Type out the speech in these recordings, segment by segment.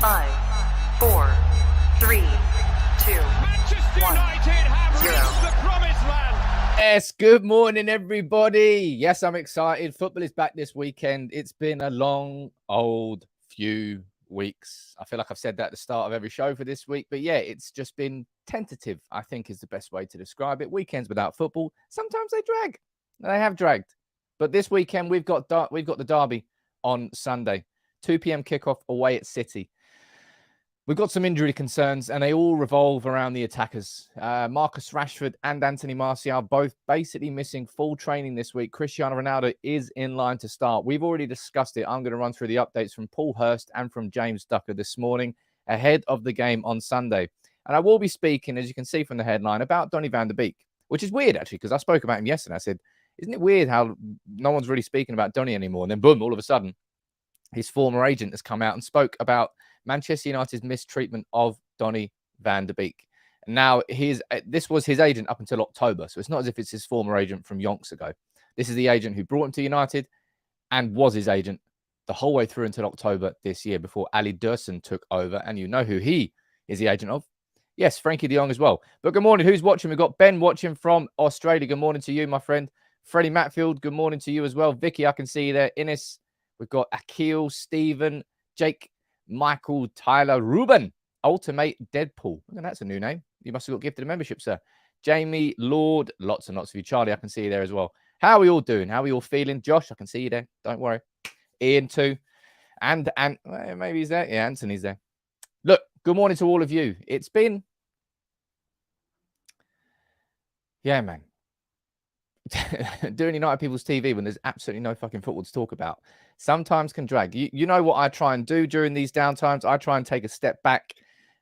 5, 4, 3, 2, Manchester 1, United have 0. reached the promised land. Yes, good morning, everybody. Yes, I'm excited. Football is back this weekend. It's been a long, old few weeks. I feel like I've said that at the start of every show for this week. But yeah, it's just been tentative, I think is the best way to describe it. Weekends without football, sometimes they drag. They have dragged. But this weekend, we've got the derby on Sunday. 2 p.m. kickoff away at City. We've got some injury concerns, and they all revolve around the attackers. Marcus Rashford and Anthony Martial both basically missing full training this week. Cristiano Ronaldo is in line to start. We've already discussed it. I'm going to run through the updates from Paul Hurst and from James Ducker this morning ahead of the game on Sunday. And I will be speaking, as you can see from the headline, about Donny van de Beek, which is weird, actually, because I spoke about him yesterday. I said, isn't it weird how no one's really speaking about Donny anymore? And then, boom, all of a sudden, his former agent has come out and spoke about Manchester United's mistreatment of Donny van de Beek. And now this was his agent up until October. So it's not as if it's his former agent from yonks ago. This is the agent who brought him to United and was his agent the whole way through until October this year before Ali Dursun took over. And you know who he is the agent of. Yes, Frankie de Jong as well. But good morning. Who's watching? We've got Ben watching from Australia. Good morning to you, my friend. Freddie Matfield, good morning to you as well. Vicky, I can see you there. Ines, we've got Akil, Stephen, Jake, Michael, Tyler, Ruben, Ultimate Deadpool. Look, that's a new name. You must have got gifted a membership, sir. Jamie, Lord, lots and lots of you. Charlie, I can see you there as well. How are we all doing? How are we all feeling? Josh, I can see you there. Don't worry. Ian too. And maybe he's there. Yeah, Anthony's there. Look, good morning to all of you. It's been... Yeah, man. Doing United People's TV when there's absolutely no fucking football to talk about sometimes can drag. You know what I try and do during these downtimes? I try and take a step back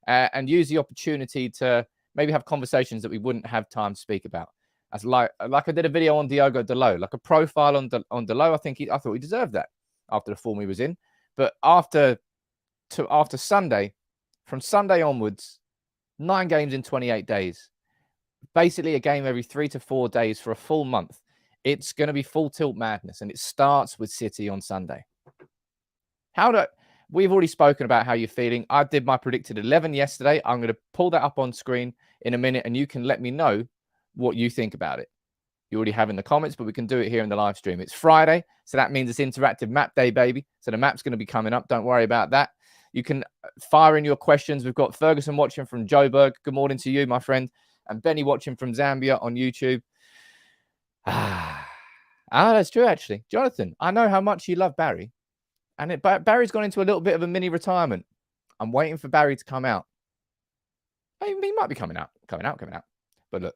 and use the opportunity to maybe have conversations that we wouldn't have time to speak about. As like I did a video on Diogo Dalot, like a profile on Dalot. I thought he deserved that after the form he was in. But after Sunday, from Sunday onwards, 9 games in 28 days. Basically a game every 3 to 4 days for a full month. It's going to be full tilt madness, and it starts with City on Sunday. We've already spoken about how you're feeling. I did my predicted 11 yesterday. I'm going to pull that up on screen in a minute, and you can let me know what you think about it. You already have in the comments, but we can do it here in the live stream. It's Friday, so that means it's interactive map day, baby. So the map's going to be coming up. Don't worry about that. You can fire in your questions. We've got Ferguson watching from Joburg. Good morning to you, my friend. And Benny watching from Zambia on YouTube. That's true, actually. Jonathan, I know how much you love Barry. And Barry's gone into a little bit of a mini retirement. I'm waiting for Barry to come out. He might be coming out. But look,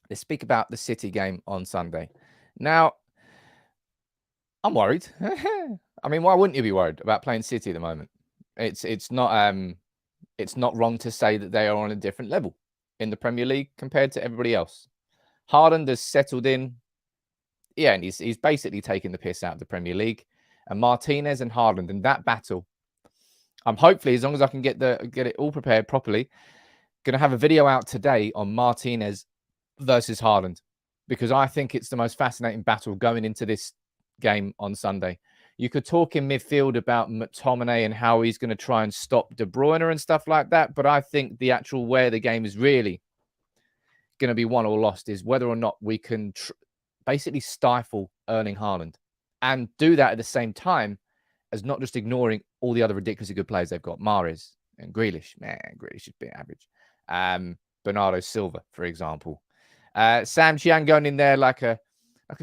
let's speak about the City game on Sunday. Now, I'm worried. I mean, why wouldn't you be worried about playing City at the moment? It's not wrong to say that they are on a different level in the Premier League compared to everybody else. Haaland has settled in. Yeah, and he's basically taking the piss out of the Premier League. And Martinez and Haaland in that battle, I'm hopefully, as long as I can get it all prepared properly, going to have a video out today on Martinez versus Haaland, because I think it's the most fascinating battle going into this game on Sunday. You could talk in midfield about McTominay and how he's going to try and stop De Bruyne and stuff like that. But I think the actual where the game is really going to be won or lost is whether or not we can basically stifle Erling Haaland and do that at the same time as not just ignoring all the other ridiculously good players they've got. Mahrez and Grealish. Man, Grealish is a bit average. Bernardo Silva, for example. Sam Chiang going in there like a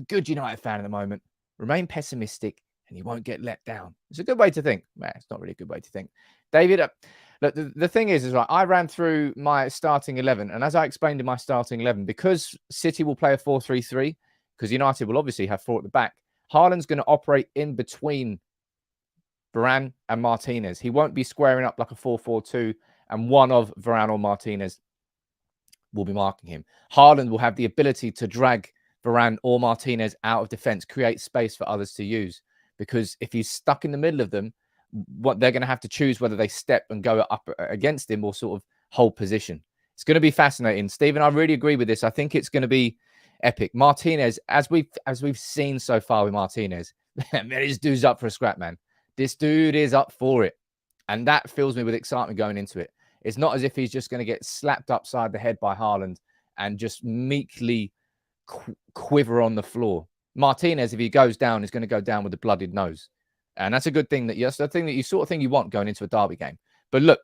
good United fan at the moment. Remain pessimistic, and you won't get let down. It's a good way to think. Man, it's not really a good way to think. David, look, the thing is right, I ran through my starting 11, and as I explained in my starting 11, because City will play a 4-3-3, because United will obviously have 4 at the back, Haaland's going to operate in between Varane and Martinez. He won't be squaring up like a 4-4-2, and one of Varane or Martinez will be marking him. Haaland will have the ability to drag Varane or Martinez out of defence, create space for others to use. Because if he's stuck in the middle of them, what they're going to have to choose whether they step and go up against him or sort of hold position. It's going to be fascinating. Stephen, I really agree with this. I think it's going to be epic. Martinez, as we've seen so far with Martinez, man, this dude's up for a scrap, man. This dude is up for it. And that fills me with excitement going into it. It's not as if he's just going to get slapped upside the head by Haaland and just meekly quiver on the floor. Martinez, if he goes down, is going to go down with a bloodied nose. And that's a good thing. That's the thing that you sort of thing you want going into a derby game. But look,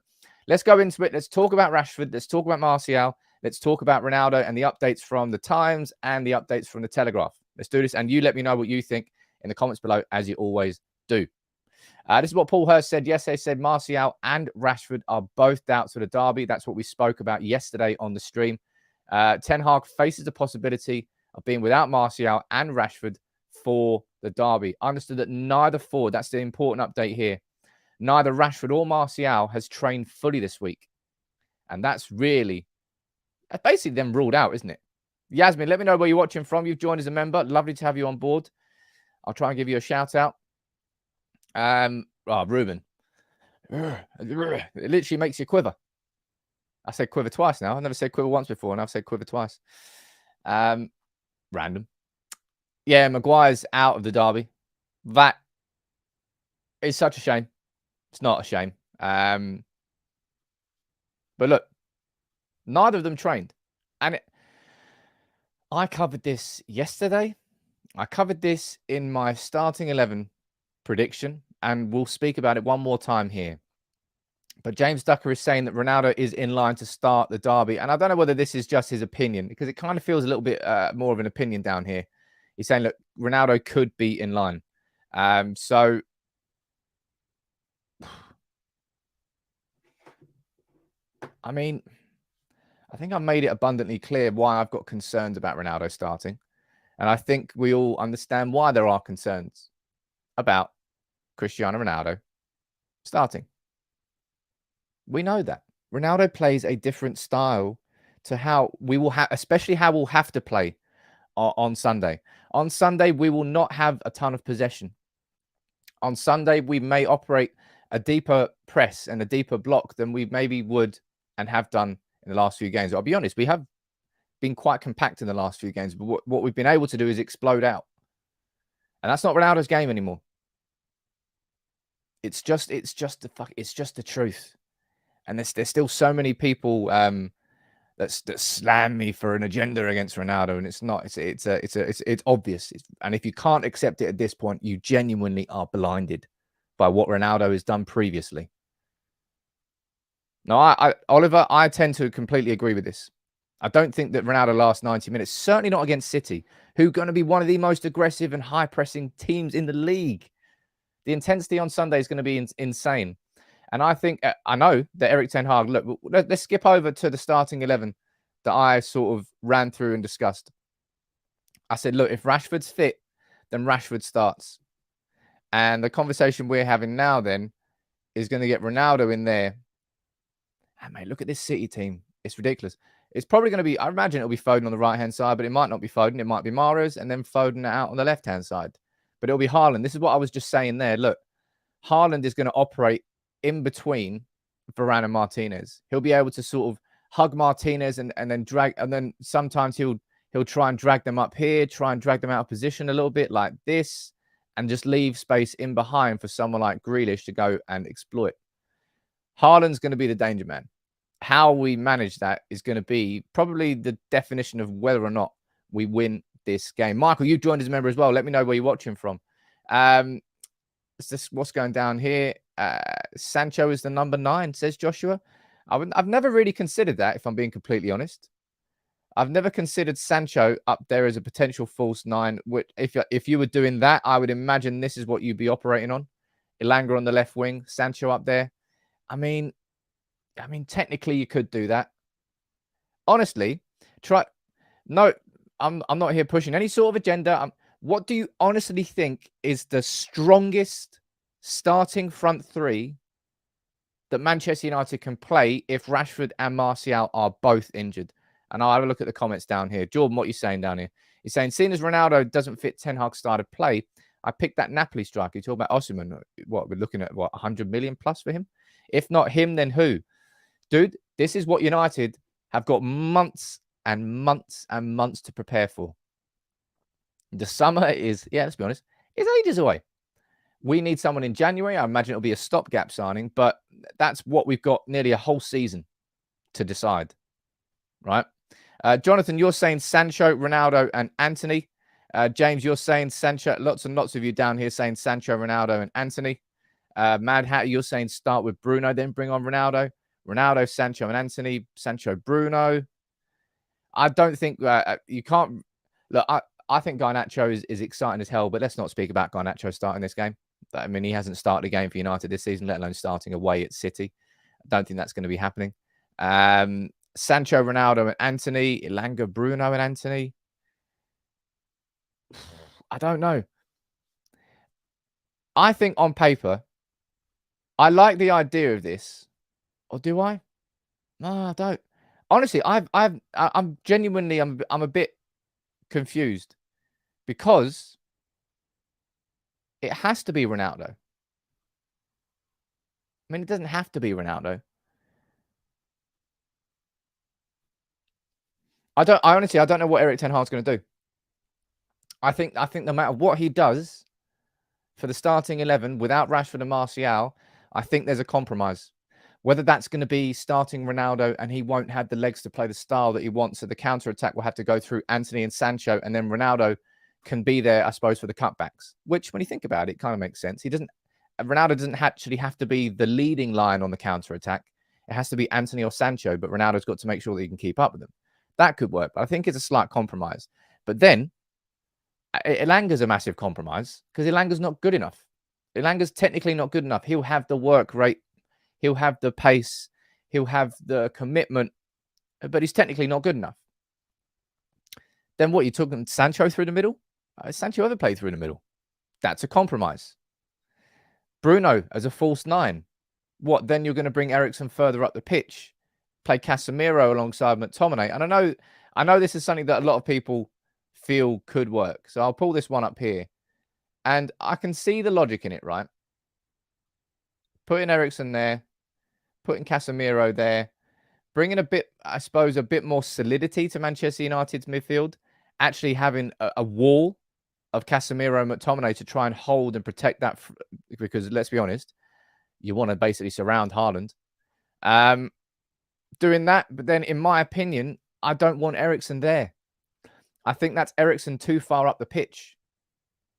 let's go into it. Let's talk about Rashford. Let's talk about Martial. Let's talk about Ronaldo and the updates from the Times and the updates from the Telegraph. Let's do this. And you let me know what you think in the comments below, as you always do. This is what Paul Hurst said yesterday. He said Martial and Rashford are both doubts for the derby. That's what we spoke about yesterday on the stream. Ten Hag faces the possibility of being without Martial and Rashford for the derby. Understood that neither forward, that's the important update here, neither Rashford or Martial has trained fully this week. And that's basically them ruled out, isn't it? Yasmin, let me know where you're watching from. You've joined as a member. Lovely to have you on board. I'll try and give you a shout out. Ruben. It literally makes you quiver. I said quiver twice now. I've never said quiver once before, and I've said quiver twice. Random. Yeah, Maguire's out of the derby. That is such a shame. It's not a shame. But look, neither of them trained. And I covered this yesterday. I covered this in my starting 11 prediction, and we'll speak about it one more time here. But James Ducker is saying that Ronaldo is in line to start the derby. And I don't know whether this is just his opinion, because it kind of feels a little bit more of an opinion down here. He's saying, look, Ronaldo could be in line. So I mean, I think I made it abundantly clear why I've got concerns about Ronaldo starting. And I think we all understand why there are concerns about Cristiano Ronaldo starting. We know that. Ronaldo plays a different style to how we will have, especially how we'll have to play on Sunday. On Sunday, we will not have a ton of possession. On Sunday, we may operate a deeper press and a deeper block than we maybe would and have done in the last few games. I'll be honest, we have been quite compact in the last few games, but what we've been able to do is explode out. And that's not Ronaldo's game anymore. It's just the truth. And there's still so many people that slam me for an agenda against Ronaldo, and it's not. It's obvious. And if you can't accept it at this point, you genuinely are blinded by what Ronaldo has done previously. No, Oliver, I tend to completely agree with this. I don't think that Ronaldo lasts 90 minutes. Certainly not against City, who are going to be one of the most aggressive and high-pressing teams in the league. The intensity on Sunday is going to be insane. And I think, I know that Erik ten Hag, look, let's skip over to the starting 11 that I sort of ran through and discussed. I said, look, if Rashford's fit, then Rashford starts. And the conversation we're having now then is going to get Ronaldo in there. And mate, look at this City team. It's ridiculous. It's probably going to be, I imagine it'll be Foden on the right-hand side, but it might not be Foden. It might be Mahrez and then Foden out on the left-hand side. But it'll be Haaland. This is what I was just saying there. Look, Haaland is going to operate in between Varane and Martinez. He'll be able to sort of hug Martinez and then drag, and then sometimes he'll try and drag them up here, try and drag them out of position a little bit like this, and just leave space in behind for someone like Grealish to go and exploit. Haaland's going to be the danger man. How we manage that is going to be probably the definition of whether or not we win this game. Michael, you joined as a member as well. Let me know where you're watching from. It's just what's going down here. Sancho is the number 9, says Joshua. I've never really considered that, if I'm being completely honest. I've never considered Sancho up there as a potential false 9. If you were doing that, I would imagine this is what you'd be operating on. Elanga on the left wing, Sancho up there. I mean, technically you could do that. Honestly, no, I'm not here pushing any sort of agenda. What do you honestly think is the strongest starting front three that Manchester United can play if Rashford and Martial are both injured? And I'll have a look at the comments down here. Jordan, what are you saying down here? He's saying, seeing as Ronaldo doesn't fit Ten Hag's style of play, I picked that Napoli striker. You talk about Osimhen. What, we're looking at, 100 million plus for him? If not him, then who? Dude, this is what United have got months and months and months to prepare for. The summer is, let's be honest, is ages away. We need someone in January. I imagine it'll be a stopgap signing, but that's what we've got nearly a whole season to decide, right? Jonathan, you're saying Sancho, Ronaldo, and Anthony. James, you're saying Sancho. Lots and lots of you down here saying Sancho, Ronaldo, and Anthony. Mad Hatter, you're saying start with Bruno, then bring on Ronaldo. Ronaldo, Sancho, and Anthony. Sancho, Bruno. I don't think you can't. Look, I think Garnacho is exciting as hell, but let's not speak about Garnacho starting this game. I mean, he hasn't started a game for United this season, let alone starting away at City. I don't think that's going to be happening. Sancho, Ronaldo, and Anthony. Elanga, Bruno, and Anthony. I don't know. I think on paper, I like the idea of this. Or do I? No, I don't. Honestly, I'm genuinely, I'm a bit confused because it has to be Ronaldo. I mean, it doesn't have to be Ronaldo. I honestly don't know what Erik ten Hag's going to do. I think no matter what he does for the starting 11 without Rashford and Martial, I think there's a compromise. Whether that's going to be starting Ronaldo and he won't have the legs to play the style that he wants, so the counter-attack will have to go through Anthony and Sancho, and then Ronaldo can be there, I suppose, for the cutbacks, which when you think about it, kind of makes sense. Ronaldo doesn't actually have to be the leading line on the counter-attack. It has to be Anthony or Sancho, but Ronaldo's got to make sure that he can keep up with them. That could work, but I think it's a slight compromise. But then Elanga's a massive compromise because Elanga's not good enough. Elanga's technically not good enough. He'll have the work rate. He'll have the pace. He'll have the commitment, but he's technically not good enough. Then what? You took Sancho through the middle? Has Sancho ever played through the middle? That's a compromise. Bruno as a false nine. What? Then you're going to bring Eriksen further up the pitch, play Casemiro alongside McTominay. And I know this is something that a lot of people feel could work. So I'll pull this one up here. And I can see the logic in it, right? Putting Eriksen there, putting Casemiro there, bringing a bit more solidity to Manchester United's midfield, actually having a wall of Casemiro and McTominay to try and hold and protect that, because let's be honest, you want to basically surround Haaland. Doing that, but then in my opinion, I don't want Eriksen there. I think that's Eriksen too far up the pitch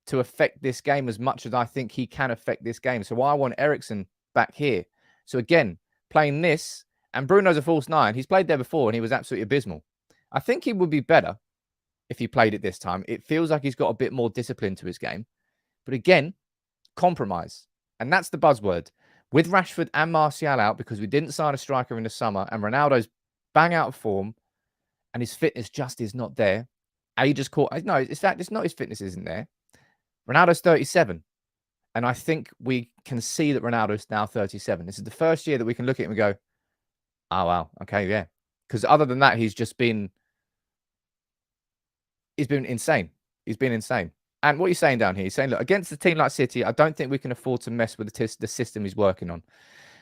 to affect this game as much as I think he can affect this game. So I want Eriksen back here. So again, playing this, and Bruno's a false nine. He's played there before and he was absolutely abysmal. I think he would be better if he played it this time. It feels like he's got a bit more discipline to his game. But again, compromise. And that's the buzzword. With Rashford and Martial out, because we didn't sign a striker in the summer, and Ronaldo's bang out of form, and his fitness just is not there. Just caught. No, in fact, it's not his fitness isn't there. Ronaldo's 37. And I think we can see that Ronaldo's now 37. This is the first year that we can look at him and go, oh, wow. Okay, yeah. Because other than that, he's been insane. He's been insane. And what you're saying down here, he's saying, look, against a team like City, I don't think we can afford to mess with the system he's working on.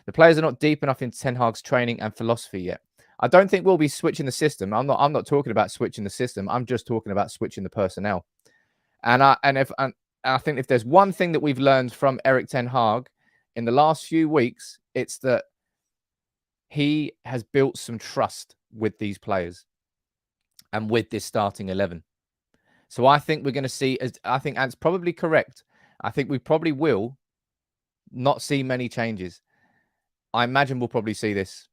The players are not deep enough into Ten Hag's training and philosophy yet. I don't think we'll be switching the system. I'm not talking about switching the system. I'm just talking about switching the personnel. And I think if there's one thing that we've learned from Erik ten Hag in the last few weeks, it's that he has built some trust with these players and with this starting 11. So I think we're going to see, I think Ant's probably correct. I think we probably will not see many changes. I imagine we'll probably see this,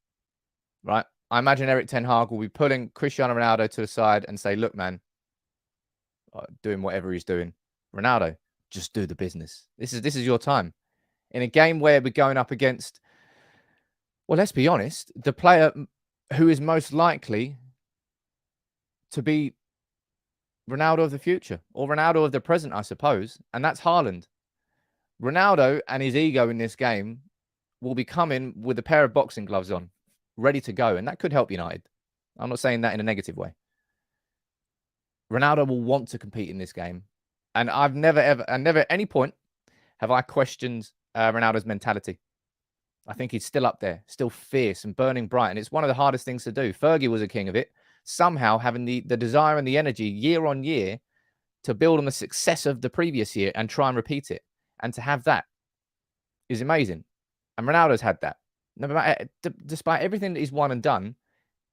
right? I imagine Erik ten Hag will be pulling Cristiano Ronaldo to the side and say, look, man, doing whatever he's doing. Ronaldo, just do the business. This is your time. In a game where we're going up against, well, let's be honest, the player who is most likely to be Ronaldo of the future, or Ronaldo of the present, I suppose, and that's Haaland. Ronaldo and his ego in this game will be coming with a pair of boxing gloves on, ready to go, and that could help United. I'm not saying that in a negative way. Ronaldo will want to compete in this game, and I've never at any point have I questioned Ronaldo's mentality. I think he's still up there, still fierce and burning bright, and it's one of the hardest things to do. Fergie was a king of it. Somehow having the desire and the energy year on year to build on the success of the previous year and try and repeat it. And to have that is amazing. And Ronaldo's had that. No matter, despite everything that he's won and done,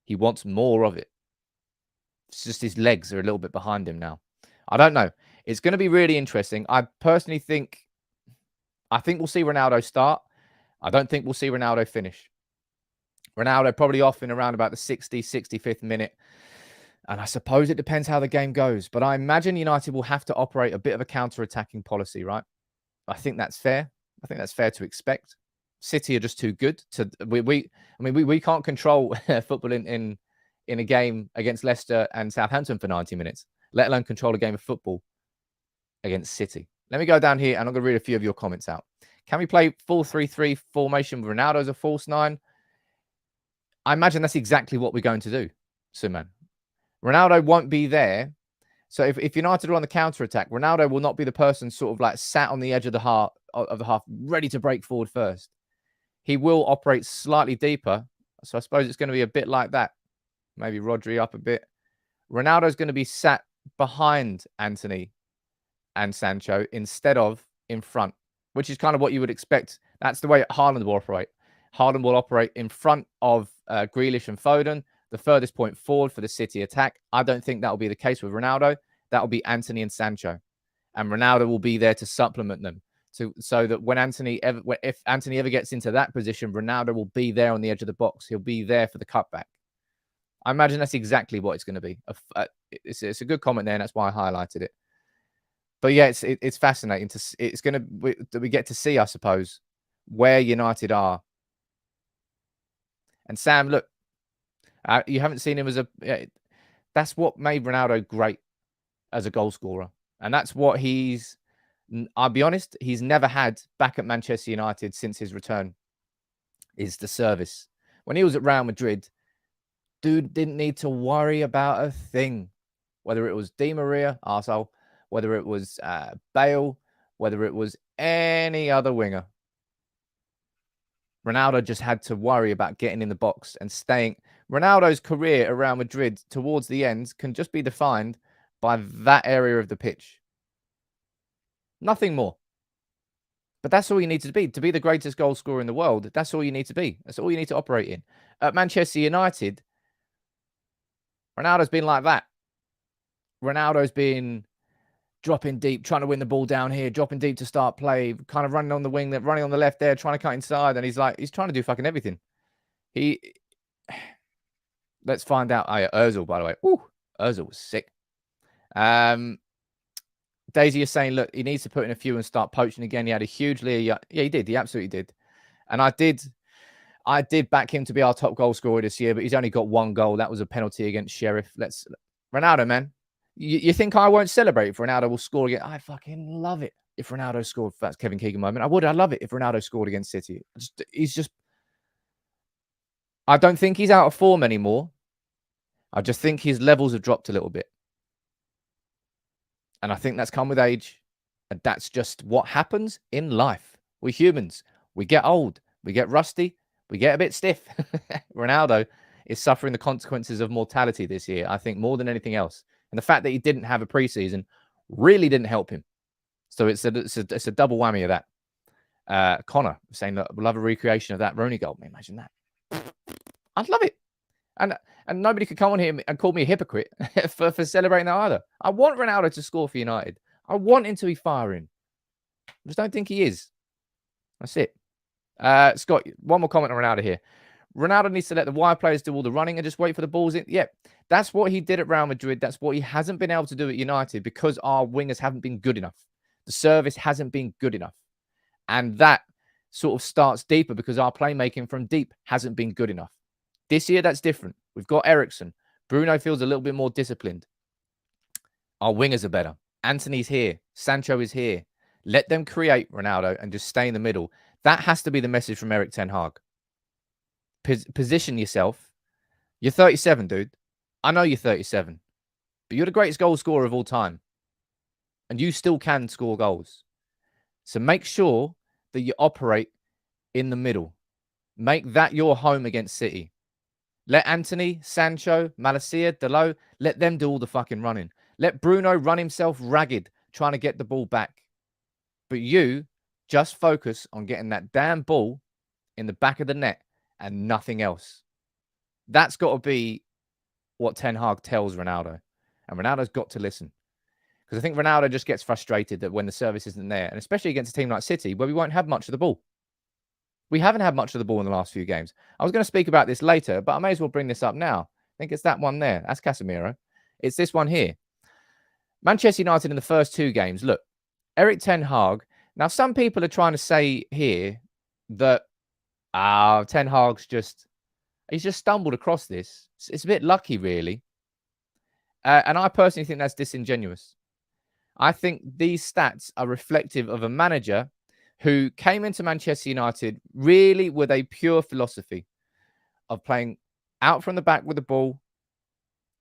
he wants more of it. It's just his legs are a little bit behind him now. I don't know. It's going to be really interesting. I personally think we'll see Ronaldo start. I don't think we'll see Ronaldo finish. Ronaldo probably off in around about the 60th, 65th minute. And I suppose it depends how the game goes. But I imagine United will have to operate a bit of a counter-attacking policy, right? I think that's fair. I think that's fair to expect. City are just too good. We can't control football in a game against Leicester and Southampton for 90 minutes, let alone control a game of football against City. Let me go down here and I'm going to read a few of your comments out. Can we play 4-3-3 formation with Ronaldo as a false nine? I imagine that's exactly what we're going to do, Suman. Ronaldo won't be there. So if United are on the counter-attack, Ronaldo will not be the person sort of like sat on the edge of the half, ready to break forward first. He will operate slightly deeper. So I suppose it's going to be a bit like that. Maybe Rodri up a bit. Ronaldo's going to be sat behind Antony and Sancho instead of in front, which is kind of what you would expect. That's the way Haaland will operate. Haaland will operate in front of Grealish and Foden, the furthest point forward for the City attack. I don't think that will be the case with Ronaldo. That will be Antony and Sancho. And Ronaldo will be there to supplement them. So that if Antony ever gets into that position, Ronaldo will be there on the edge of the box. He'll be there for the cutback. I imagine that's exactly what it's going to be. It's a good comment there, and that's why I highlighted it. But yeah, it's fascinating. We get to see, I suppose, where United are. And Sam, look, you haven't seen him as that's what made Ronaldo great as a goal scorer. And that's what I'll be honest, he's never had back at Manchester United since his return, is the service. When he was at Real Madrid, dude didn't need to worry about a thing. Whether it was Di Maria, arsehole, whether it was Bale, whether it was any other winger. Ronaldo just had to worry about getting in the box and staying. Ronaldo's career around Madrid towards the end can just be defined by that area of the pitch. Nothing more. But that's all you need to be. To be the greatest goal scorer in the world, that's all you need to be. That's all you need to operate in. At Manchester United, Ronaldo's been like that. Ronaldo's been dropping deep, trying to win the ball down here, dropping deep to start play, kind of running on the wing, running on the left there, trying to cut inside. And he's trying to do fucking everything. Let's find out. Oh, yeah, Ozil, by the way. Ooh, Ozil was sick. Daisy is saying, look, he needs to put in a few and start poaching again. He had a huge lead. Yeah, he did. He absolutely did. And I did back him to be our top goal scorer this year, but he's only got one goal. That was a penalty against Sheriff. Ronaldo, man. You think I won't celebrate if Ronaldo will score again? I fucking love it if Ronaldo scored. That's Kevin Keegan moment. I love it if Ronaldo scored against City. I don't think he's out of form anymore. I just think his levels have dropped a little bit. And I think that's come with age. And that's just what happens in life. We're humans. We get old. We get rusty. We get a bit stiff. Ronaldo is suffering the consequences of mortality this year, I think, more than anything else. And the fact that he didn't have a preseason really didn't help him. So it's a double whammy of that. Connor saying that we'll have a recreation of that Rooney goal. Imagine that. I'd love it. And nobody could come on here and call me a hypocrite for celebrating that either. I want Ronaldo to score for United. I want him to be firing. I just don't think he is. That's it. Scott, one more comment on Ronaldo here. Ronaldo needs to let the wide players do all the running and just wait for the balls in. Yeah, that's what he did at Real Madrid. That's what he hasn't been able to do at United because our wingers haven't been good enough. The service hasn't been good enough. And that sort of starts deeper because our playmaking from deep hasn't been good enough. This year, that's different. We've got Eriksen. Bruno feels a little bit more disciplined. Our wingers are better. Antony's here. Sancho is here. Let them create, Ronaldo, and just stay in the middle. That has to be the message from Erik ten Hag. Position yourself. You're 37, dude. I know you're 37. But you're the greatest goal scorer of all time. And you still can score goals. So make sure that you operate in the middle. Make that your home against City. Let Antony, Sancho, Malacia, Dalot, let them do all the fucking running. Let Bruno run himself ragged trying to get the ball back. But you Just focus on getting that damn ball in the back of the net and nothing else. That's got to be what Ten Hag tells Ronaldo. And Ronaldo's got to listen. Because I think Ronaldo just gets frustrated that when the service isn't there, and especially against a team like City, where we won't have much of the ball. We haven't had much of the ball in the last few games. I was going to speak about this later, but I may as well bring this up now. I think it's that one there. That's Casemiro. It's this one here. Manchester United in the first 2 games. Look, Erik Ten Hag. Now, some people are trying to say here that Ten Hag's he's just stumbled across this. It's a bit lucky, really. And I personally think that's disingenuous. I think these stats are reflective of a manager who came into Manchester United really with a pure philosophy of playing out from the back with the ball.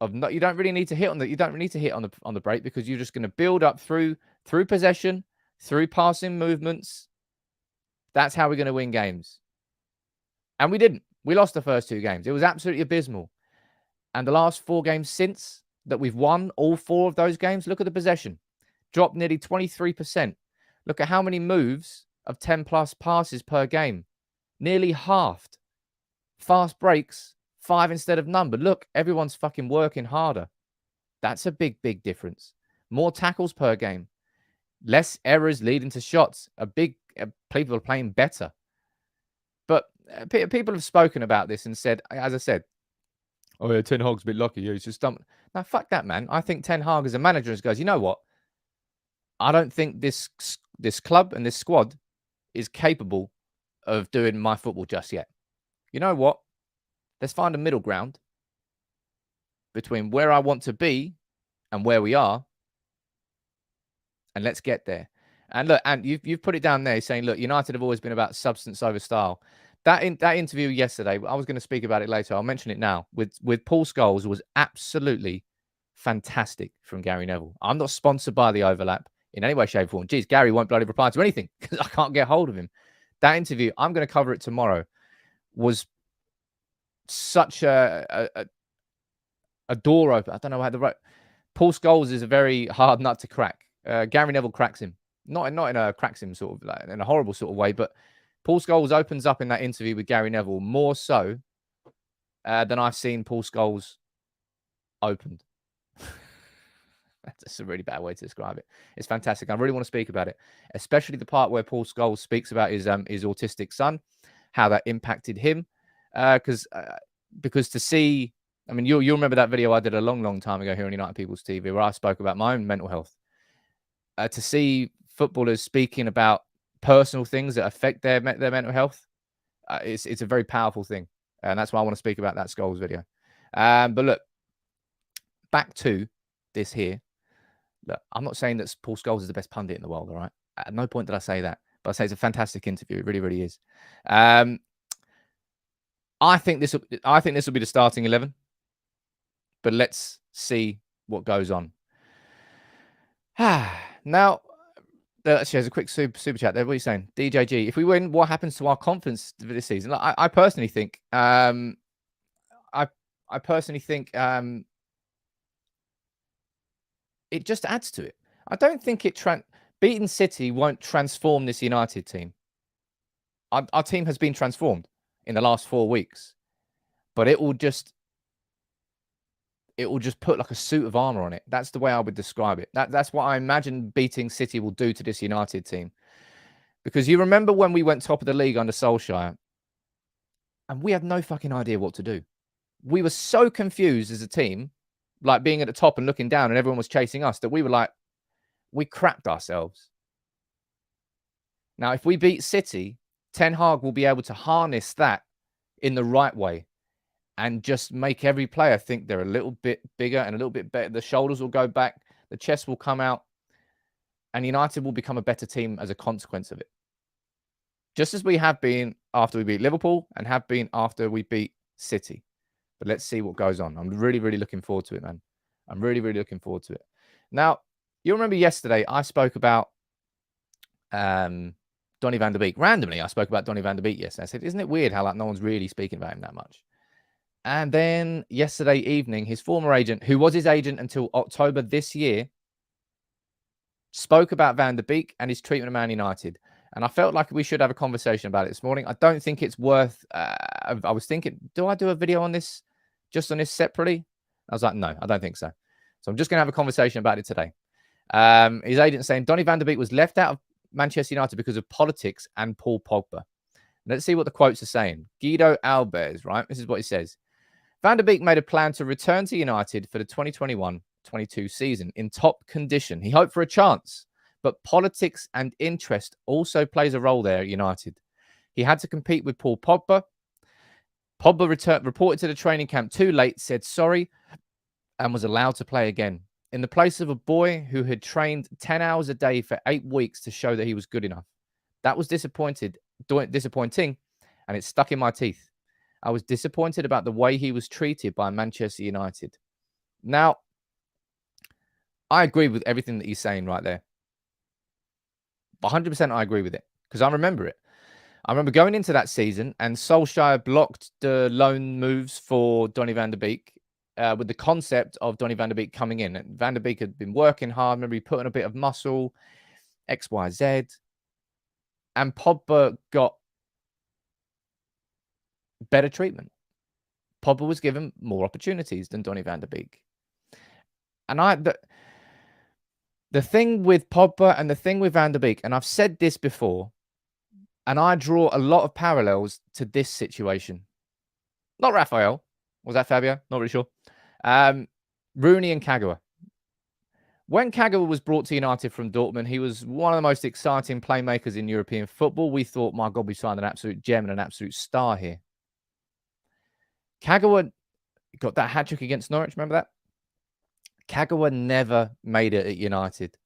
You don't really need to hit on the break because you're just going to build up through possession, through passing movements. That's how we're going to win games. And we didn't. We lost the first 2 games. It was absolutely abysmal. And the last 4 games since that we've won all 4 of those games, look at the possession. Dropped nearly 23%. Look at how many moves of 10 plus passes per game. Nearly halved. Fast breaks, 5 instead of none. But look, everyone's fucking working harder. That's a big, big difference. More tackles per game. Less errors leading to shots. People are playing better. But people have spoken about this and said, as I said, oh yeah, Ten Hag's a bit lucky. Yeah, he's just dumped. Now, fuck that, man. I think Ten Hag as a manager goes, you know what? I don't think this club and this squad is capable of doing my football just yet. You know what? Let's find a middle ground between where I want to be and where we are, and let's get there. And look, and you've put it down there saying, look, United have always been about substance over style. That interview yesterday, I was going to speak about it later. I'll mention it now. With Paul Scholes was absolutely fantastic from Gary Neville. I'm not sponsored by the overlap in any way, shape, or form. Geez, Gary won't bloody reply to anything because I can't get hold of him. That interview, I'm going to cover it tomorrow, was such a door opener. I don't know how the right. Paul Scholes is a very hard nut to crack. Gary Neville cracks him, not in a cracks him sort of like in a horrible sort of way, but Paul Scholes opens up in that interview with Gary Neville more so than I've seen Paul Scholes opened. That's a really bad way to describe it. It's fantastic. I really want to speak about it, especially the part where Paul Scholes speaks about his autistic son, how that impacted him. Because to see, I mean, you'll remember that video I did a long, long time ago here on United People's TV where I spoke about my own mental health. To see footballers speaking about personal things that affect their mental health, it's a very powerful thing, and that's why I want to speak about that Scholes video. But look, back to this here. Look, I'm not saying that Paul Scholes is the best pundit in the world, all right? At no point did I say that, but I say it's a fantastic interview. It really, really is. I think this will be the starting 11, but let's see what goes on. Now, actually, there's a quick super chat there. What are you saying, DJG? If we win, what happens to our confidence for this season? I personally think, I personally think it just adds to it. I don't think beating City won't transform this United team. Our team has been transformed in the last 4 weeks, but it will just put like a suit of armor on it. That's the way I would describe it. That's what I imagine beating City will do to this United team. Because you remember when we went top of the league under Solskjaer, and we had no fucking idea what to do. We were so confused as a team, like being at the top and looking down and everyone was chasing us, that we were like, we crapped ourselves. Now, if we beat City, Ten Hag will be able to harness that in the right way and just make every player think they're a little bit bigger and a little bit better. The shoulders will go back, the chest will come out, and United will become a better team as a consequence of it. Just as we have been after we beat Liverpool and have been after we beat City. But let's see what goes on. I'm really, really looking forward to it, man. I'm really, really looking forward to it. Now, you remember yesterday I spoke about Donny van der Beek. Randomly, I spoke about Donny van der Beek yesterday. I said, isn't it weird how like no one's really speaking about him that much? And then yesterday evening, his former agent, who was his agent until October this year, spoke about Van der Beek and his treatment of Man United. And I felt like we should have a conversation about it this morning. I don't think it's worth... I was thinking, do I do a video on this, just on this separately? I was like, no, I don't think so. So I'm just going to have a conversation about it today. His agent saying Donny van de Beek was left out of Manchester United because of politics and Paul Pogba. Let's see what the quotes are saying. Guido Albers, right? This is what he says. Van de Beek made a plan to return to United for the 2021-22 season in top condition. He hoped for a chance, but politics and interest also plays a role there at United. He had to compete with Paul Pogba. Pogba reported to the training camp too late, said sorry, and was allowed to play again, in the place of a boy who had trained 10 hours a day for 8 weeks to show that he was good enough. That was disappointing, and it stuck in my teeth. I was disappointed about the way he was treated by Manchester United. Now, I agree with everything that he's saying right there. 100% I agree with it, because I remember it. I remember going into that season and Solskjaer blocked the loan moves for Donny van de Beek with the concept of Donny van de Beek coming in. And Van de Beek had been working hard. I remember he put on a bit of muscle, X, Y, Z. And Pogba got better treatment. Pogba was given more opportunities than Donny van de Beek. And the thing with Pogba and the thing with Van de Beek, and I've said this before, and I draw a lot of parallels to this situation. Not Raphael. Was that Fabio? Not really sure. Rooney and Kagawa. When Kagawa was brought to United from Dortmund, he was one of the most exciting playmakers in European football. We thought, my God, we signed an absolute gem and an absolute star here. Kagawa got that hat-trick against Norwich. Remember that? Kagawa never made it at United.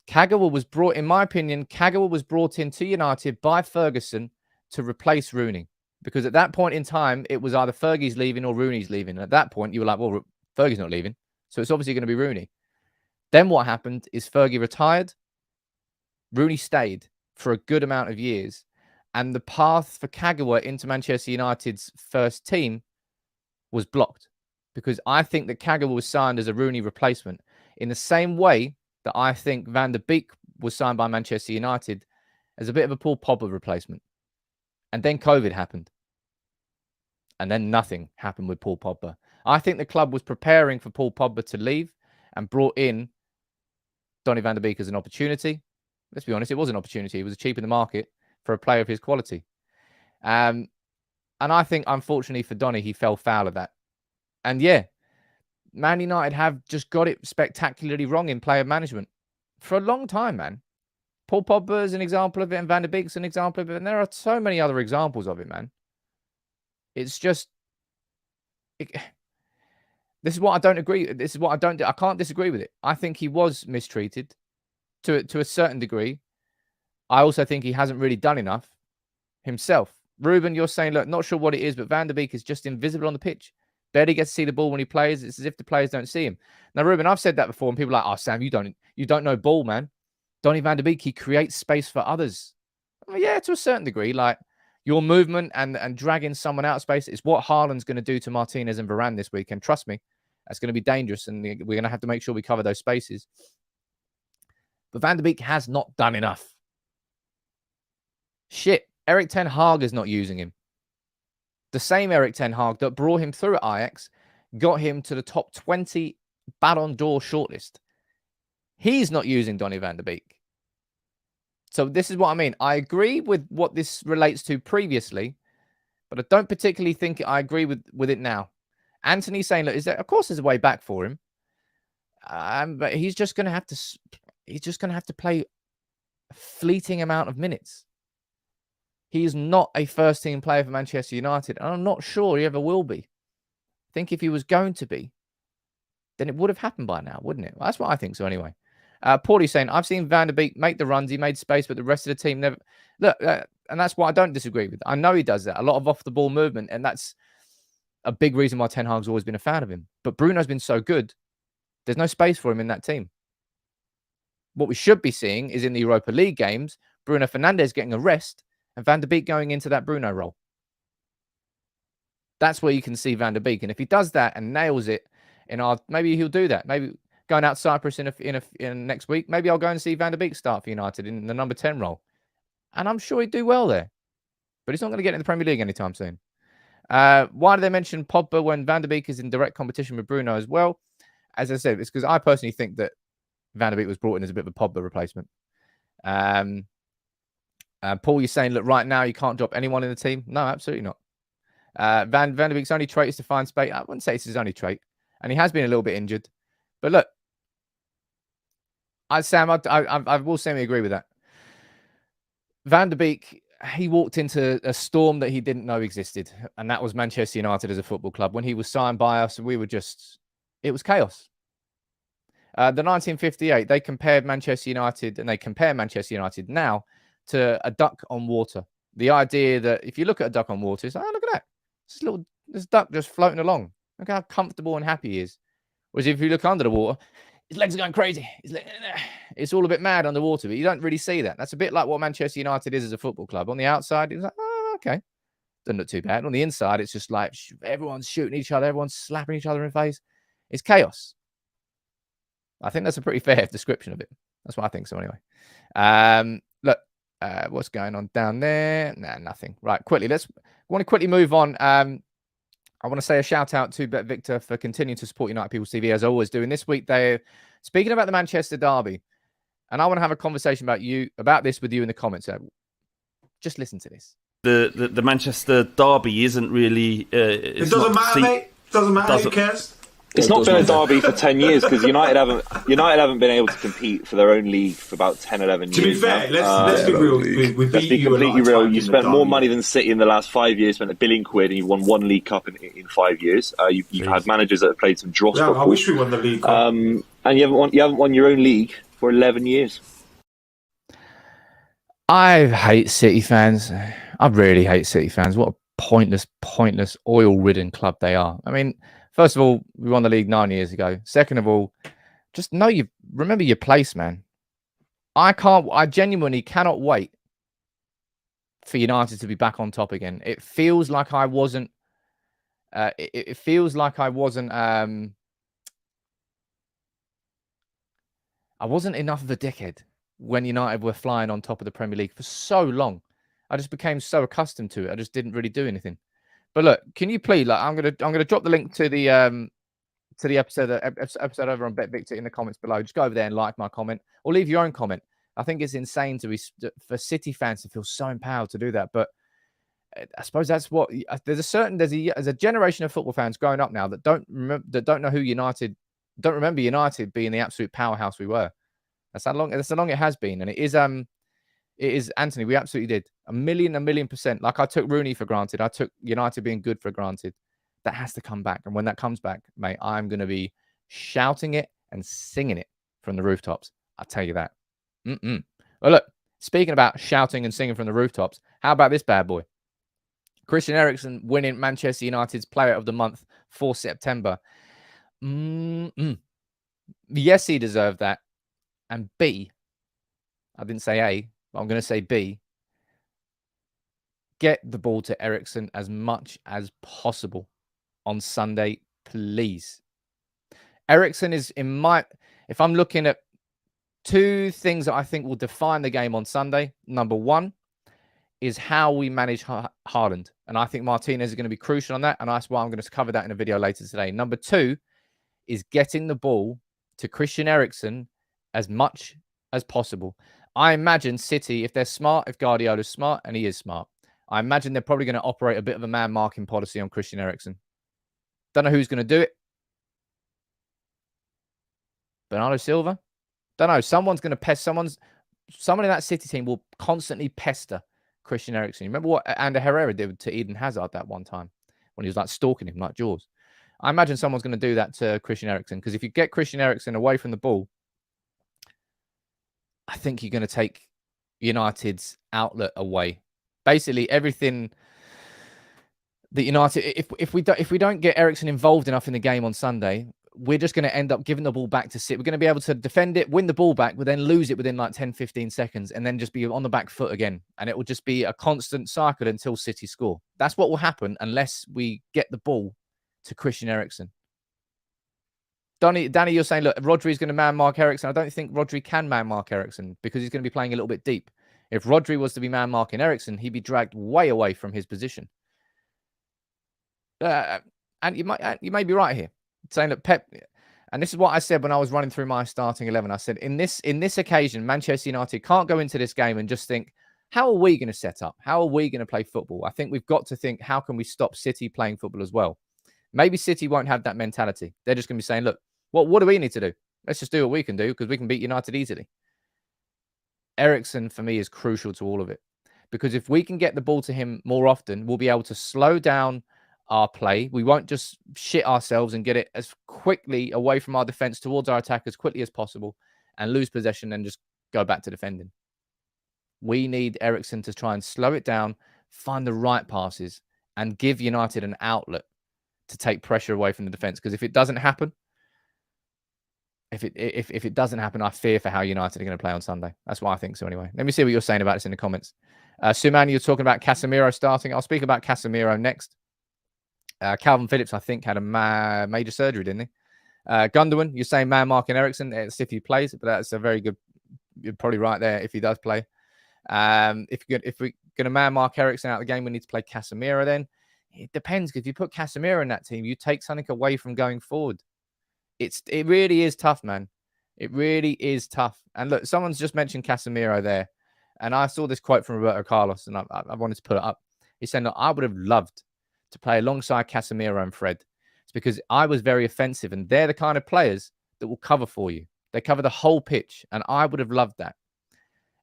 Kagawa was brought, in my opinion, Kagawa was brought into United by Ferguson to replace Rooney. Because at that point in time, it was either Fergie's leaving or Rooney's leaving. And at that point, you were like, well, Fergie's not leaving. So it's obviously going to be Rooney. Then what happened is Fergie retired. Rooney stayed for a good amount of years. And the path for Kagawa into Manchester United's first team was blocked. Because I think that Kagawa was signed as a Rooney replacement in the same way that I think Van der Beek was signed by Manchester United as a bit of a Paul Pogba replacement. And then COVID happened. And then nothing happened with Paul Pogba. I think the club was preparing for Paul Pogba to leave and brought in Donny van de Beek as an opportunity. Let's be honest, it was an opportunity. It was cheap in the market for a player of his quality. And I think, unfortunately for Donny, he fell foul of that. And yeah, Man United have just got it spectacularly wrong in player management for a long time, man. Paul Pogba is an example of it, and Van der Beek's an example of it, and there are so many other examples of it, man. It's just... this is what I don't agree. This is what I don't... I can't disagree with it. I think he was mistreated to a certain degree. I also think he hasn't really done enough himself. Ruben, you're saying, look, not sure what it is, but Van der Beek is just invisible on the pitch. Barely gets to see the ball when he plays. It's as if the players don't see him. Now, Ruben, I've said that before, and people are like, oh, Sam, you don't know ball, man. Donny van de Beek, he creates space for others. Well, yeah, to a certain degree. Like, your movement and dragging someone out of space is what Haaland's going to do to Martinez and Varane this weekend. Trust me, that's going to be dangerous, and we're going to have to make sure we cover those spaces. But Van der Beek has not done enough. Shit, Erik ten Hag is not using him. The same Erik ten Hag that brought him through at Ajax got him to the top 20 Ballon d'Or shortlist. He's not using Donny van de Beek. So this is what I mean. I agree with what this relates to previously, but I don't particularly think I agree with it now. Anthony's saying, look, of course there's a way back for him. But he's just going to have to play a fleeting amount of minutes. He is not a first-team player for Manchester United, and I'm not sure he ever will be. I think if he was going to be, then it would have happened by now, wouldn't it? Well, that's what I think so anyway. Paulie's saying, I've seen Van der Beek make the runs. He made space, but the rest of the team never... Look, and that's what I don't disagree with. I know he does that. A lot of off-the-ball movement, and that's a big reason why Ten Hag's always been a fan of him. But Bruno's been so good, there's no space for him in that team. What we should be seeing is in the Europa League games, Bruno Fernandes getting a rest, and Van der Beek going into that Bruno role. That's where you can see Van der Beek. And if he does that and nails it, maybe he'll do that. Maybe going out Cyprus in next week, maybe I'll go and see Van der Beek start for United in the number 10 role. And I'm sure he'd do well there. But he's not going to get in the Premier League anytime soon. Why do they mention Pogba when Van der Beek is in direct competition with Bruno as well? As I said, it's because I personally think that Van der Beek was brought in as a bit of a Pogba replacement. Paul, you're saying, look, right now you can't drop anyone in the team? No, absolutely not. Van der Beek's only trait is to find space. I wouldn't say it's his only trait. And he has been a little bit injured. But look, I will semi-agree with that. Van der Beek, he walked into a storm that he didn't know existed. And that was Manchester United as a football club. When he was signed by us, we were just, it was chaos. The 1958, they compared Manchester United, and they compare Manchester United now to a duck on water. The idea that if you look at a duck on water, it's like, oh, look at that. This duck just floating along. Look how comfortable and happy he is. Whereas if you look under the water, his legs are going crazy. It's all a bit mad underwater, but you don't really see that. That's a bit like what Manchester United is as a football club. On the outside, it's like, oh, okay. Doesn't look too bad. On the inside, it's just like everyone's shooting each other. Everyone's slapping each other in the face. It's chaos. I think that's a pretty fair description of it. That's what I think so anyway. Look, what's going on down there? Nah, nothing. Right, quickly. I want to quickly move on. I want to say a shout out to BetVictor for continuing to support United People's TV as I always do. And this week they're speaking about the Manchester derby, and I want to have a conversation about this with you in the comments. Just listen to this. The Manchester derby isn't really. It doesn't matter, mate. Doesn't matter. Who cares? It's not been a derby for 10 years because United haven't been able to compete for their own league for about 10, 11 years. To be fair, let's be real. Let's be completely real. You spent more money than City in the last 5 years. Spent £1 billion, and you won one League Cup in 5 years. You've had managers that have played some dross football. I wish we won the League Cup. And you haven't won your own league for 11 years. I hate City fans. I really hate City fans. What a pointless, oil-ridden club they are. I mean, first of all, we won the league 9 years ago. Second of all, just remember your place, man. I genuinely cannot wait for United to be back on top again. It feels like I wasn't. It feels like I wasn't. I wasn't enough of a dickhead when United were flying on top of the Premier League for so long. I just became so accustomed to it. I just didn't really do anything. But look, can you please? Like, I'm gonna drop the link to the episode over on BetVictor in the comments below. Just go over there and like my comment, or leave your own comment. I think it's insane for City fans to feel so empowered to do that. But I suppose that's what there's a generation of football fans growing up now that don't know who United, don't remember United being the absolute powerhouse we were. That's how long it has been, and it is, Anthony. We absolutely did. A million %. Like I took Rooney for granted. I took United being good for granted. That has to come back. And when that comes back, mate, I'm going to be shouting it and singing it from the rooftops. I'll tell you that. Well, look, speaking about shouting and singing from the rooftops, how about this bad boy? Christian Eriksen winning Manchester United's Player of the Month for September. Yes, he deserved that. And B, I didn't say A, but I'm going to say B. Get the ball to Eriksen as much as possible on Sunday, please. Eriksen is if I'm looking at two things that I think will define the game on Sunday. Number one is how we manage Haaland. And I think Martinez is going to be crucial on that. And that's why I'm going to cover that in a video later today. Number two is getting the ball to Christian Eriksen as much as possible. I imagine City, if they're smart, if Guardiola's smart, and he is smart, I imagine they're probably going to operate a bit of a man marking policy on Christian Eriksen. Don't know who's going to do it. Bernardo Silva? Don't know. Someone's going to pest. Someone in that City team will constantly pester Christian Eriksen. You remember what Ander Herrera did to Eden Hazard that one time when he was like stalking him like Jaws? I imagine someone's going to do that to Christian Eriksen, because if you get Christian Eriksen away from the ball, I think you're going to take United's outlet away. Basically, everything that United, if we don't get Eriksen involved enough in the game on Sunday, we're just going to end up giving the ball back to City. We're going to be able to defend it, win the ball back, but then lose it within like 10, 15 seconds, and then just be on the back foot again. And it will just be a constant cycle until City score. That's what will happen unless we get the ball to Christian Eriksen. Donny, you're saying, look, Rodri's going to man mark Eriksen. I don't think Rodri can man mark Eriksen because he's going to be playing a little bit deep. If Rodri was to be man marking Eriksen, he'd be dragged way away from his position. And you may be right here, saying that Pep, and this is what I said when I was running through my starting 11. I said, in this occasion, Manchester United can't go into this game and just think, how are we going to set up? How are we going to play football? I think we've got to think, how can we stop City playing football as well? Maybe City won't have that mentality. They're just going to be saying, look, what do we need to do? Let's just do what we can do because we can beat United easily. Eriksen, for me, is crucial to all of it. Because if we can get the ball to him more often, we'll be able to slow down our play. We won't just shit ourselves and get it as quickly away from our defense towards our attack as quickly as possible and lose possession and just go back to defending. We need Eriksen to try and slow it down, find the right passes, and give United an outlet to take pressure away from the defense. Because if it doesn't happen, if it doesn't happen, I fear for how United are going to play on Sunday. That's what I think. So anyway, let me see what you're saying about this in the comments. Suman, you're talking about Casemiro starting. I'll speak about Casemiro next. Calvin Phillips, I think, had a major surgery, didn't he? Gundogan, you're saying man marking Eriksen if he plays, but that's a very good. You're probably right there if he does play. If we're going to man mark Eriksen out of the game, we need to play Casemiro. Then it depends, because if you put Casemiro in that team, you take something away from going forward. It really is tough, man. It really is tough. And look, someone's just mentioned Casemiro there, and I saw this quote from Roberto Carlos, and I wanted to put it up. He said, "Look, I would have loved to play alongside Casemiro and Fred. It's because I was very offensive, and they're the kind of players that will cover for you. They cover the whole pitch, and I would have loved that."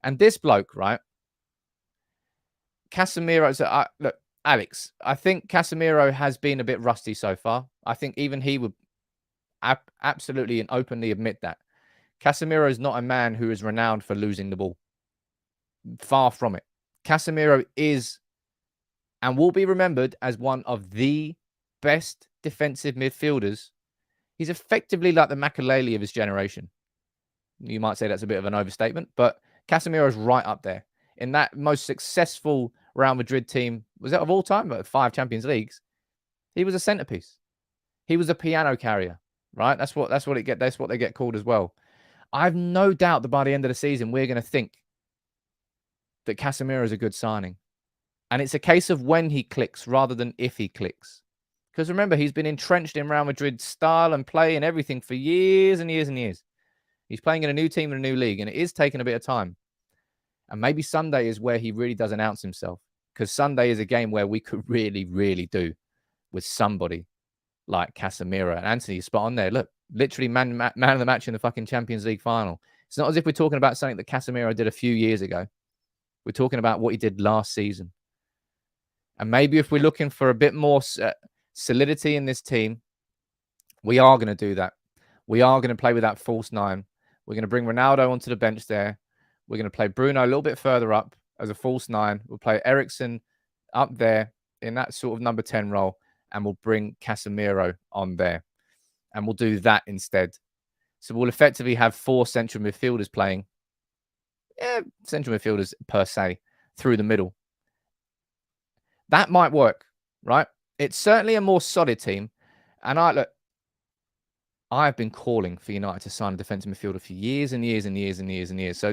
And this bloke, right? Casemiro, look, Alex, I think Casemiro has been a bit rusty so far. I think even he would absolutely and openly admit that. Casemiro is not a man who is renowned for losing the ball. Far from it. Casemiro is and will be remembered as one of the best defensive midfielders. He's effectively like the Makelele of his generation. You might say that's a bit of an overstatement, but Casemiro is right up there. In that most successful Real Madrid team, was that of all time? 5 Champions Leagues. He was a centerpiece. He was a piano carrier, right? That's what they get called as well. I have no doubt that by the end of the season, we're going to think that Casemiro is a good signing. And it's a case of when he clicks rather than if he clicks. Because remember, he's been entrenched in Real Madrid's style and play and everything for years and years and years. He's playing in a new team in a new league, and it is taking a bit of time. And maybe Sunday is where he really does announce himself. Because Sunday is a game where we could really, really do with somebody like Casemiro. And Anthony, spot on there. Look, literally man of the match in the fucking Champions League final. It's not as if we're talking about something that Casemiro did a few years ago. We're talking about what he did last season. And maybe if we're looking for a bit more solidity in this team, we are going to do that. We are going to play with that false 9. We're going to bring Ronaldo onto the bench there. We're going to play Bruno a little bit further up as a false 9. We'll play Eriksen up there in that sort of number 10 role. And we'll bring Casemiro on there. And we'll do that instead. So we'll effectively have 4 central midfielders playing. Central midfielders per se through the middle. That might work, right? It's certainly a more solid team. And I've been calling for United to sign a defensive midfielder for years and years and years and years and years.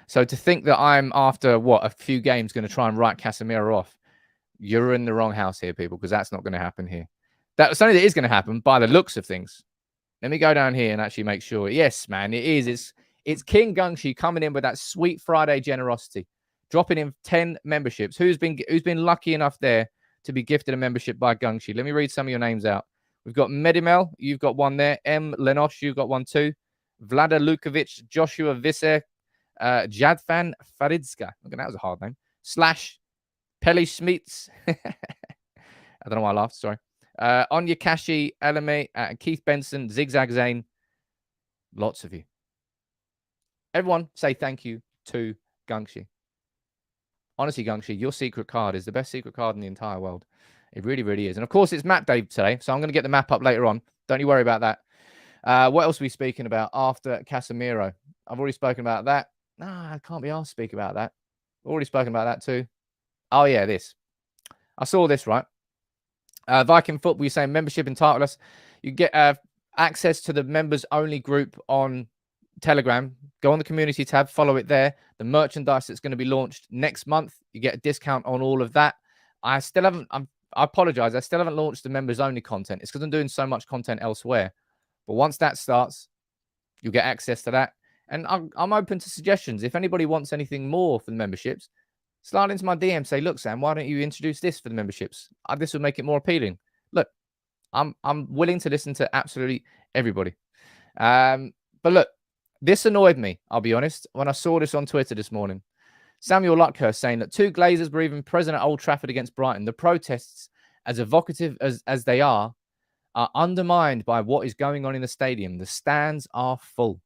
So to think that I'm, after a few games, going to try and write Casemiro off, you're in the wrong house here, people, because that's not going to happen here. That's something that is going to happen by the looks of things. Let me go down here and actually make sure. Yes, man, it is. It's King Gungshi coming in with that sweet Friday generosity, dropping in 10 memberships. Who's been lucky enough there to be gifted a membership by Gungshi? Let me read some of your names out. We've got Medimel, you've got one there. M. Lenosh, you've got one too. Vlada Lukovic, Joshua Visser, Jadfan Faridska. Okay, that was a hard name. / Peli Schmitz. I don't know why I laughed, sorry. Onya Kashi, Elame, Keith Benson, Zigzag Zane. Lots of you. Everyone say thank you to Gungshi. Honestly, Gungshi, your secret card is the best secret card in the entire world. It really, really is. And of course, it's map day today, so I'm going to get the map up later on. Don't you worry about that. What else are we speaking about after Casemiro? I've already spoken about that. I can't be asked to speak about that. Already spoken about that too. Oh, yeah, this. I saw this, right? Viking Football, you're saying membership entitles. You get access to the members-only group on Telegram, go on the community tab, follow it there. The merchandise that's going to be launched next month, you get a discount on all of that. I apologize. I still haven't launched the members only content. It's because I'm doing so much content elsewhere. But once that starts, you'll get access to that. And I'm open to suggestions. If anybody wants anything more for the memberships, slide into my DM. Say, look, Sam, why don't you introduce this for the memberships? This will make it more appealing. Look, I'm willing to listen to absolutely everybody. But look, this annoyed me, I'll be honest, when I saw this on Twitter this morning. Samuel Luckhurst saying that 2 Glazers were even present at Old Trafford against Brighton. The protests, as evocative as they are undermined by what is going on in the stadium. The stands are full.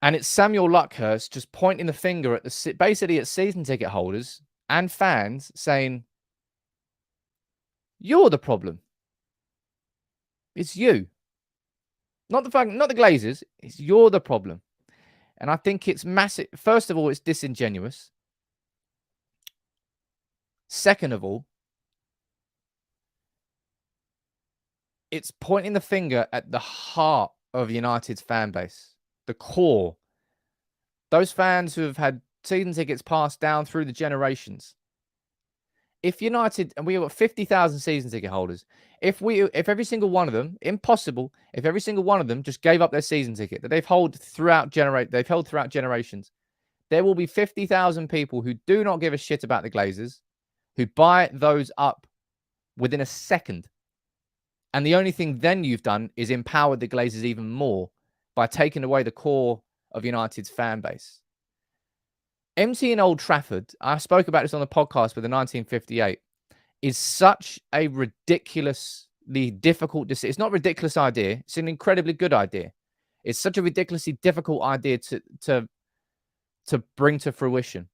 And it's Samuel Luckhurst just pointing the finger at basically at season ticket holders and fans saying, you're the problem. It's you. Not the Glazers. It's you're the problem. And I think it's massive. First of all, it's disingenuous. Second of all, it's pointing the finger at the heart of United's fan base, the core. Those fans who have had season tickets passed down through the generations. If United, and we've got 50,000 season ticket holders, if every single one of them, impossible, if every single one of them just gave up their season ticket that they've held throughout generations, there will be 50,000 people who do not give a shit about the Glazers, who buy those up within a second. And the only thing then you've done is empowered the Glazers even more by taking away the core of United's fan base. Emptying Old Trafford, I spoke about this on the podcast with the 1958, is such a ridiculously difficult decision. It's not a ridiculous idea. It's an incredibly good idea. It's such a ridiculously difficult idea to bring to fruition.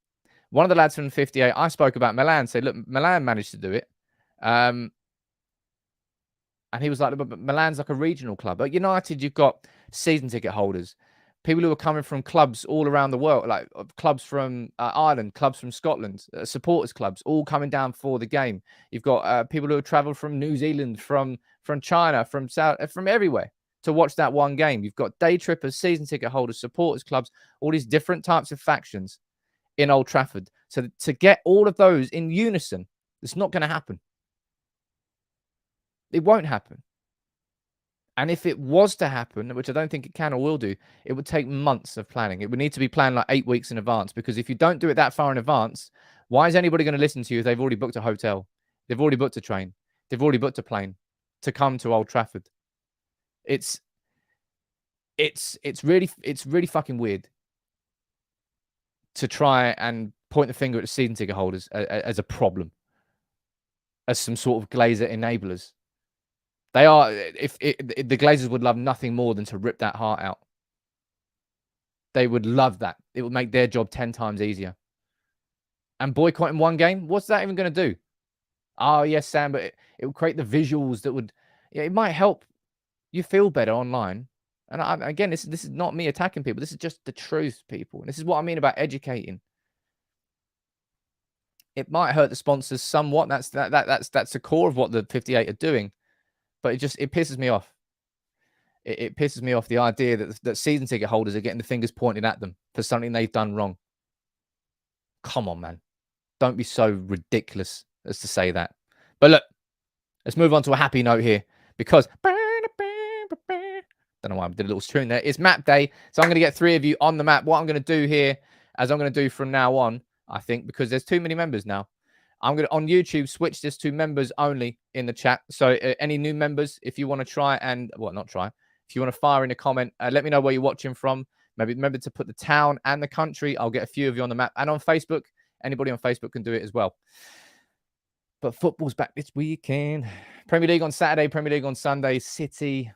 One of the lads from 58, I spoke about Milan, said, look, Milan managed to do it. And he was like, but Milan's like a regional club. At United, you've got season ticket holders, people who are coming from clubs all around the world, like clubs from Ireland, clubs from Scotland, supporters clubs, all coming down for the game. You've got people who have traveled from New Zealand, from China, from everywhere to watch that one game. You've got day trippers, season ticket holders, supporters clubs, all these different types of factions in Old Trafford. So to get all of those in unison, it's not going to happen. It won't happen. And if it was to happen, which I don't think it can or will do, it would take months of planning. It would need to be planned like 8 weeks in advance, because if you don't do it that far in advance, why is anybody going to listen to you if they've already booked a hotel? They've already booked a train. They've already booked a plane to come to Old Trafford. It's really fucking weird to try and point the finger at the season ticket holders as a problem, as some sort of Glazer enablers. They are, if the Glazers would love nothing more than to rip that heart out. They would love that. It would make their job 10 times easier. And boycotting one game, what's that even going to do? Oh, yes, Sam, but it would create the visuals that would, it might help you feel better online. And again, this is not me attacking people. This is just the truth, people. And this is what I mean about educating. It might hurt the sponsors somewhat. That's the core of what the 58 are doing. But it pisses me off. It pisses me off, the idea that season ticket holders are getting the fingers pointed at them for something they've done wrong. Come on, man. Don't be so ridiculous as to say that. But look, let's move on to a happy note here, because don't know why I did a little tune there. It's map day, so I'm going to get 3 of you on the map. What I'm going to do here, as I'm going to do from now on, I think, because there's too many members now, I'm going to, on YouTube, switch this to members only in the chat. So any new members, if you want to try and, well, not try, if you want to fire in a comment, let me know where you're watching from. Maybe remember to put the town and the country. I'll get a few of you on the map. And on Facebook, anybody on Facebook can do it as well. But football's back this weekend. Premier League on Saturday, Premier League on Sunday, City.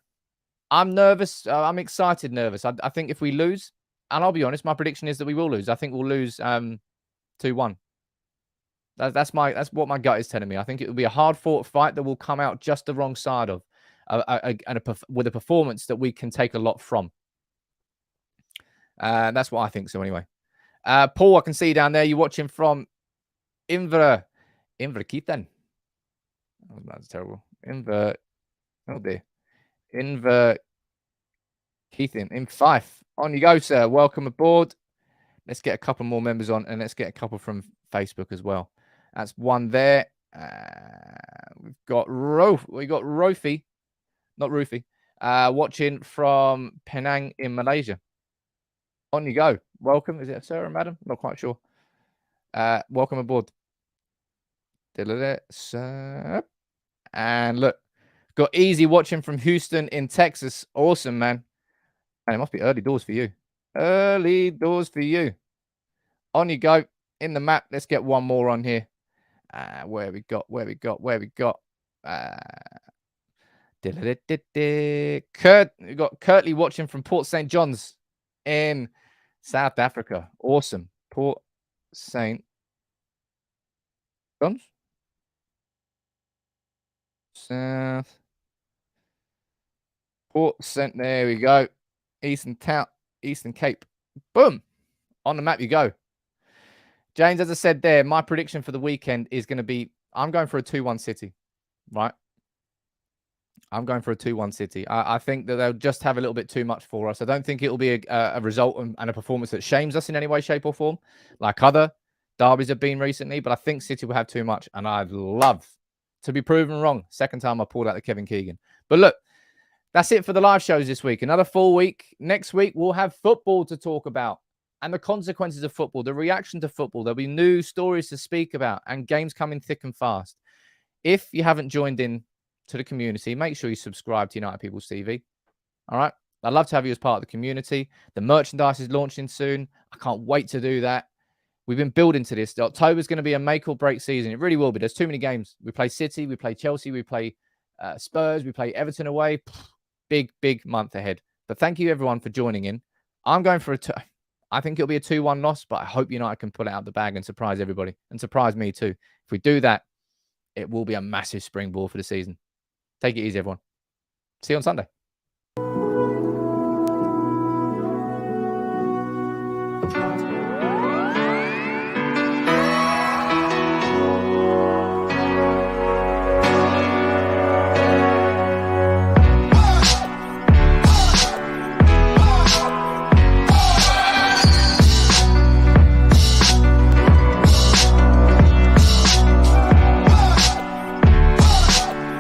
I'm nervous. I'm excited nervous. I think if we lose, and I'll be honest, my prediction is that we will lose. I think we'll lose 2-1. That's what my gut is telling me. I think it will be a hard-fought fight that will come out just the wrong side of, with a performance that we can take a lot from. That's what I think. So anyway, Paul, I can see you down there. You're watching from Inverkeithden. Oh, that's terrible. Oh dear. Keith in Fife. On you go, sir. Welcome aboard. Let's get a couple more members on, and let's get a couple from Facebook as well. That's one there. We've got Rofi, not Roofy, watching from Penang in Malaysia. On you go. Welcome. Is it a sir or madam? Not quite sure. Welcome aboard. Sir. And look, got Easy watching from Houston in Texas. Awesome, man. And it must be early doors for you. Early doors for you. On you go. In the map. Let's get one more on here. Where we got? We got Curtly watching from Port St. John's in South Africa. Awesome. Port St. John's? South. Port St. There we go. Eastern Cape. Boom. On the map you go. James, as I said there, my prediction for the weekend is going to be, I'm going for a 2-1 City, right? I'm going for a 2-1 City. I think that they'll just have a little bit too much for us. I don't think it will be a result and a performance that shames us in any way, shape, or form, like other derbies have been recently. But I think City will have too much, and I'd love to be proven wrong. Second time I pulled out the Kevin Keegan. But look, that's it for the live shows this week. Another full week. Next week, we'll have football to talk about and the consequences of football, the reaction to football. There'll be new stories to speak about and games coming thick and fast. If you haven't joined in to the community, make sure you subscribe to United People's TV. All right. I'd love to have you as part of the community. The merchandise is launching soon. I can't wait to do that. We've been building to this. October's going to be a make or break season. It really will be. There's too many games. We play City, we play Chelsea, we play Spurs, we play Everton away. Big month ahead. But thank you everyone for joining in. I'm going for I think it'll be a 2-1 loss, but I hope United can pull it out of the bag and surprise everybody and surprise me too. If we do that, it will be a massive springboard for the season. Take it easy, everyone. See you on Sunday.